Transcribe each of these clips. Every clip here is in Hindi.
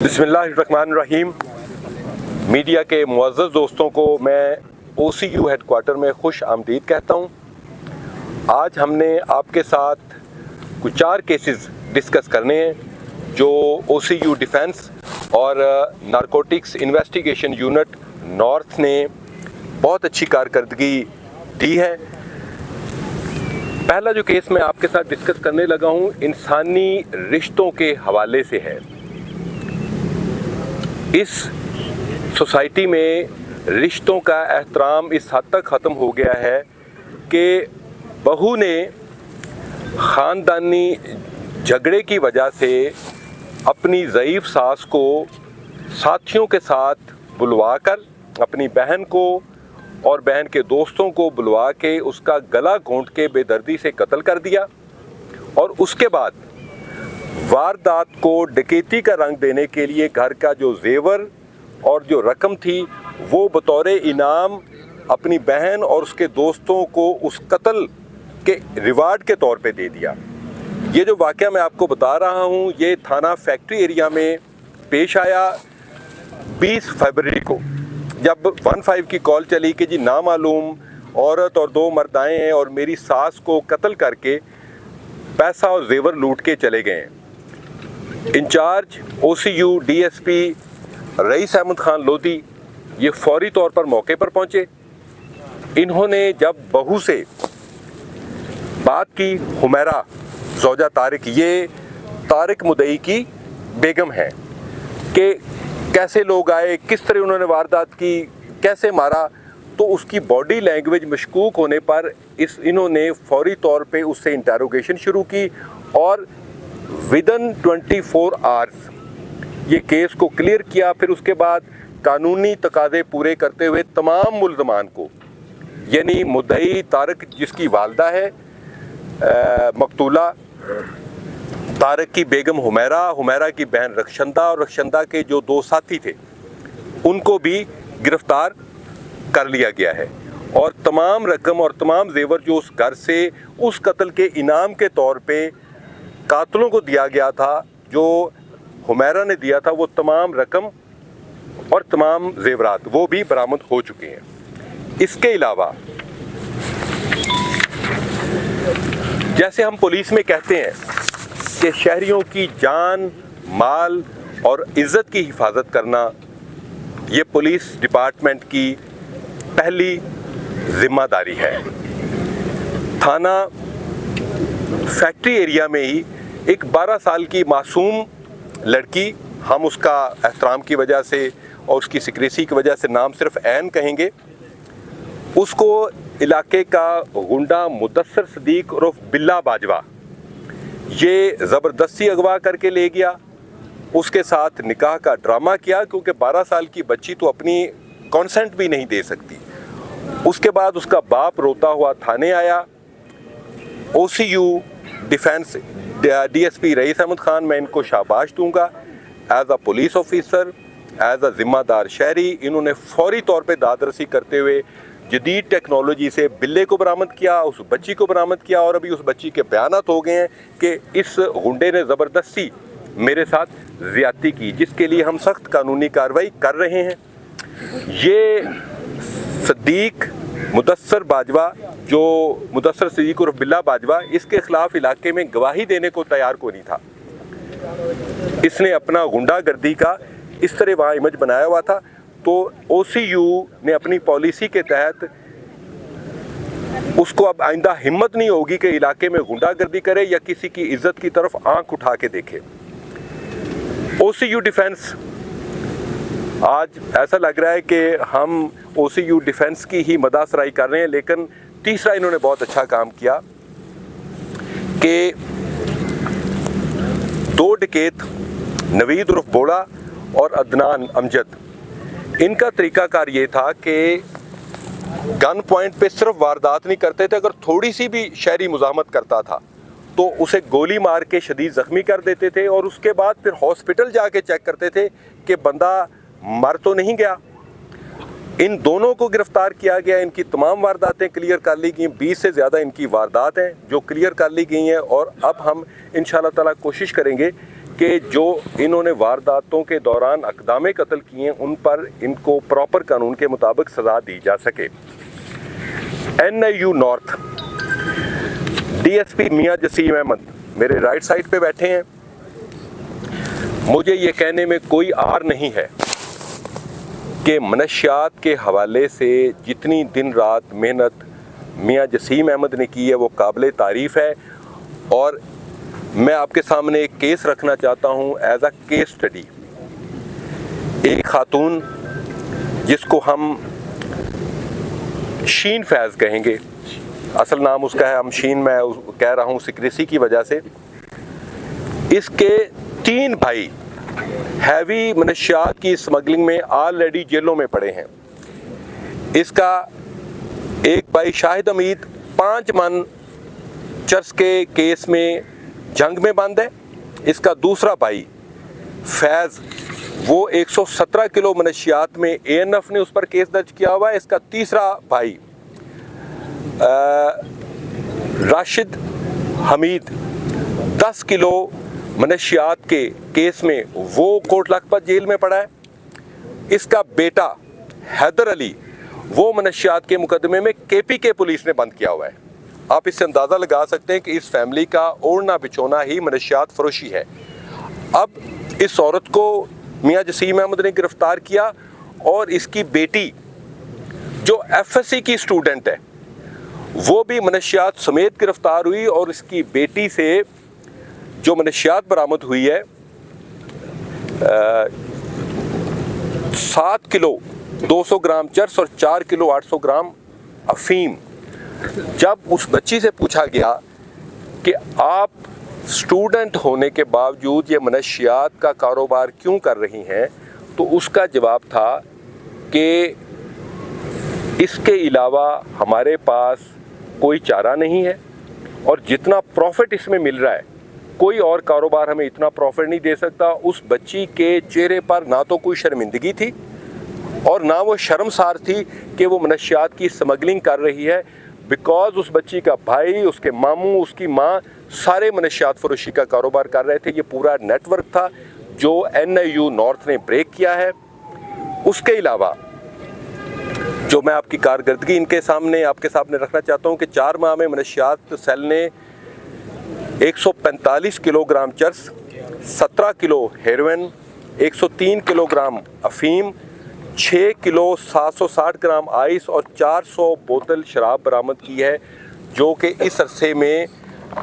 बिस्मिल्लाहिर्रहमानिर्रहीम। मीडिया के मुअज़्ज़ज़ दोस्तों को मैं OCU हेडक्वार्टर में खुश आमदीद कहता हूँ। आज हमने आपके साथ कुछ 4 केसेस डिस्कस करने हैं जो OCU डिफेंस और नारकोटिक्स इन्वेस्टिगेशन यूनिट नॉर्थ ने बहुत अच्छी कारकर्दगी दी है। पहला जो केस मैं आपके साथ डिस्कस करने लगा हूँ इंसानी रिश्तों के हवाले से है। इस सोसाइटी में रिश्तों का एहतराम इस हद तक ख़त्म हो गया है कि बहू ने ख़ानदानी झगड़े की वजह से अपनी ज़ईफ़ सास को साथियों के साथ बुलवाकर, अपनी बहन को और बहन के दोस्तों को बुलवा के उसका गला घोंट के बेदर्दी से कत्ल कर दिया और उसके बाद वारदात को डकैती का रंग देने के लिए घर का जो जेवर और जो रकम थी वो बतौर इनाम अपनी बहन और उसके दोस्तों को उस कत्ल के रिवार्ड के तौर पे दे दिया। ये जो वाक़या मैं आपको बता रहा हूँ ये थाना फैक्ट्री एरिया में पेश आया 20 फरवरी को, जब 15 की कॉल चली कि जी नामालूम औरत और 2 मर्द आए हैं और मेरी सास को कत्ल करके पैसा और जेवर लूट के चले गए हैं। In charge OCU DSP Rais Ahmed Khan Lodhi ये फौरी तौर पर मौके पर पहुंचे। इन्होंने जब बहू से बात की, हुमैरा ज़ौजा तारिक, ये तारिक मुदई की बेगम है, कि कैसे लोग आए, किस तरह उन्होंने वारदात की, कैसे मारा, तो उसकी बॉडी लैंग्वेज मशकूक होने पर इन्होंने फौरी तौर पे उससे इंटरोगेशन शुरू की और विदिन 24 आवर्स ये केस को क्लियर किया। फिर उसके बाद कानूनी तकाज़े पूरे करते हुए तमाम मुल्ज़मान को, यानी मुद्दई तारिक जिसकी वालदा है मकतूला, तारिक की बेगम हुमैरा, हुमैरा की बहन रक्षंदा और रक्षंदा के जो 2 साथी थे उनको भी गिरफ्तार कर लिया गया है और तमाम रकम और तमाम जेवर जो उस घर से उस कत्ल के इनाम के तौर पे कातलों को दिया गया था, जो हुमैरा ने दिया था, वो तमाम रकम और तमाम जेवरात वो भी बरामद हो चुके हैं। इसके अलावा जैसे हम पुलिस में कहते हैं कि शहरियों की जान, माल और इज़्ज़त की हिफाजत करना ये पुलिस डिपार्टमेंट की पहली जिम्मेदारी है। थाना फैक्ट्री एरिया में ही एक 12 साल की मासूम लड़की, हम उसका एहतराम की वजह से और उसकी सिक्रेसी की वजह से नाम सिर्फ ऐन कहेंगे, उसको इलाके का गुंडा मुदस्सर सदीक उर्फ बिल्ला बाजवा ये ज़बरदस्ती अगवा करके ले गया। उसके साथ निकाह का ड्रामा किया, क्योंकि 12 साल की बच्ची तो अपनी कॉन्सेंट भी नहीं दे सकती। उसके बाद उसका बाप रोता हुआ थाने आया। OCU defence DSP Rais Ahmed Khan, मैं इनको शाबाश दूंगा as a police officer, as a ज़िम्मेदार शहरी। इन्होंने फौरी तौर पे दादरसी करते हुए जदीद टेक्नोलॉजी से बिल्ले को बरामद किया, उस बच्ची को बरामद किया और अभी उस बच्ची के बयानात हो गए हैं कि इस गुंडे ने ज़बरदस्ती मेरे साथ ज़्यादती की, जिसके लिए हम सख्त कानूनी कार्रवाई कर रहे हैं। ये सदीक मुदस्सर बाजवा, जो मुदस्सर सदीक और बिल्ला बाजवा, इसके खिलाफ इलाके में गवाही देने को तैयार को नहीं था। इसने अपना गुंडागर्दी का इस तरह वहाँ इमेज बनाया हुआ था। तो OCU ने अपनी पॉलिसी के तहत उसको अब आइंदा हिम्मत नहीं होगी कि इलाके में गुंडागर्दी करे या किसी की इज्जत की तरफ आंख उठा के देखे। OCU डिफेंस, आज ऐसा लग रहा है कि हम OCU डिफेंस की ही मदासराई कर रहे हैं, लेकिन तीसरा इन्होंने बहुत अच्छा काम किया कि 2 डकैत नवीद उर्फ बोड़ा और अदनान अमजद, इनका तरीकाकार ये था कि गन पॉइंट पे सिर्फ वारदात नहीं करते थे, अगर थोड़ी सी भी शहरी मुज़ाहमत करता था तो उसे गोली मार के शदीद ज़ख्मी कर देते थे और उसके बाद फिर हॉस्पिटल जाके चेक करते थे कि बंदा मर तो नहीं गया। इन दोनों को गिरफ्तार किया गया, इनकी तमाम वारदातें क्लियर कर ली गई। 20 से ज़्यादा इनकी वारदात हैं जो क्लियर कर ली गई हैं और अब हम इंशाअल्लाह ताला कोशिश करेंगे कि जो इन्होंने वारदातों के दौरान अक़दाम कत्ल किए उन पर इनको प्रॉपर कानून के मुताबिक सज़ा दी जा सके। NIU नॉर्थ DSP मियां जसीम अहमद मेरे राइट साइड पे बैठे हैं। मुझे ये कहने में कोई आर नहीं है कि मनशियात के हवाले से जितनी दिन रात मेहनत मियां जसीम अहमद ने की है वो काबिल तारीफ़ है। और मैं आपके सामने एक केस रखना चाहता हूँ एज अ केस स्टडी। एक खातून जिसको हम शीन फैज़ कहेंगे, असल नाम उसका है अमशीन, मैं कह रहा हूँ सिक्रेसी की वजह से। इसके 3 भाई हैवी मनशियात की स्मगलिंग में ऑलरेडी जेलों में पड़े हैं। इसका एक भाई शाहिद हमीद 5 मन चर्च के केस में जंग में बंद है। इसका दूसरा भाई फैज़ वो 117 किलो मनशियात में ANF ने उस पर केस दर्ज किया हुआ है। इसका तीसरा भाई राशिद हमीद 10 किलो मनशियात के केस में वो कोट लखपत जेल में पड़ा है। इसका बेटा हैदर अली वो मनशियात के मुकदमे में KPK पुलिस ने बंद किया हुआ है। आप इससे अंदाज़ा लगा सकते हैं कि इस फैमिली का ओढ़ना बिछोना ही मनशियात फरोशी है। अब इस औरत को मियां जसीम अहमद ने गिरफ्तार किया और इसकी बेटी जो FSC की स्टूडेंट है वो भी मनशियात समेत गिरफ्तार हुई। और इसकी बेटी से जो मनशियात बरामद हुई है 7 किलो 200 ग्राम चर्स और 4 किलो 800 ग्राम अफीम। जब उस बच्ची से पूछा गया कि आप स्टूडेंट होने के बावजूद ये मनशियात का कारोबार क्यों कर रही हैं, तो उसका जवाब था कि इसके अलावा हमारे पास कोई चारा नहीं है और जितना प्रॉफिट इसमें मिल रहा है कोई और कारोबार हमें इतना प्रॉफिट नहीं दे सकता। उस बच्ची के चेहरे पर ना तो कोई शर्मिंदगी थी और ना वो शर्मसार थी कि वो मनशियात की स्मगलिंग कर रही है, बिकॉज उस बच्ची का भाई, उसके मामू, उसकी माँ सारे मनशियात फरोशी का कारोबार कर रहे थे। ये पूरा नेटवर्क था जो NIU नॉर्थ ने ब्रेक किया है। उसके अलावा जो मैं आपकी कारकर्दगी इनके सामने आपके सामने रखना चाहता हूँ कि 4 माह में मनशियात सेल ने 145 kilogram cheers, 17 kilo heroin, 103 kilogram अफीम, 6 किलो 760 ग्राम आइस और 400 बोतल शराब बरामद की है, जो कि इस अरसे में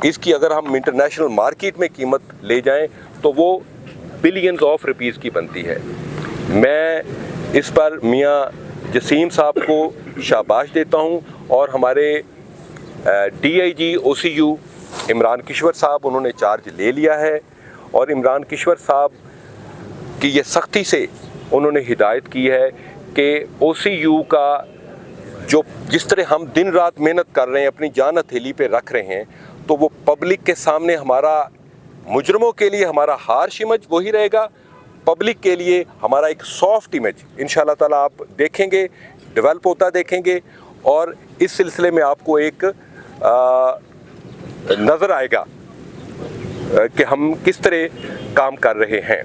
इसकी अगर हम इंटरनेशनल मार्केट में कीमत ले जाएं तो वो बिलियंस ऑफ रुपीज़ की बनती है। मैं इस पर मियां जसीम साहब को शाबाश देता हूं और हमारे DIG OCU इमरान किश्वर साहब, उन्होंने चार्ज ले लिया है और इमरान किश्वर साहब की ये सख्ती से उन्होंने हिदायत की है कि OCU का जो जिस तरह हम दिन रात मेहनत कर रहे हैं, अपनी जान हथेली पे रख रहे हैं, तो वो पब्लिक के सामने हमारा मुजरमों के लिए हमारा हार्श इमेज वही रहेगा, पब्लिक के लिए हमारा एक सॉफ्ट इमेज इंशाल्लाह ताला आप देखेंगे, डेवलप होता देखेंगे और इस सिलसिले में आपको एक नज़र आएगा कि हम किस तरह काम कर रहे हैं।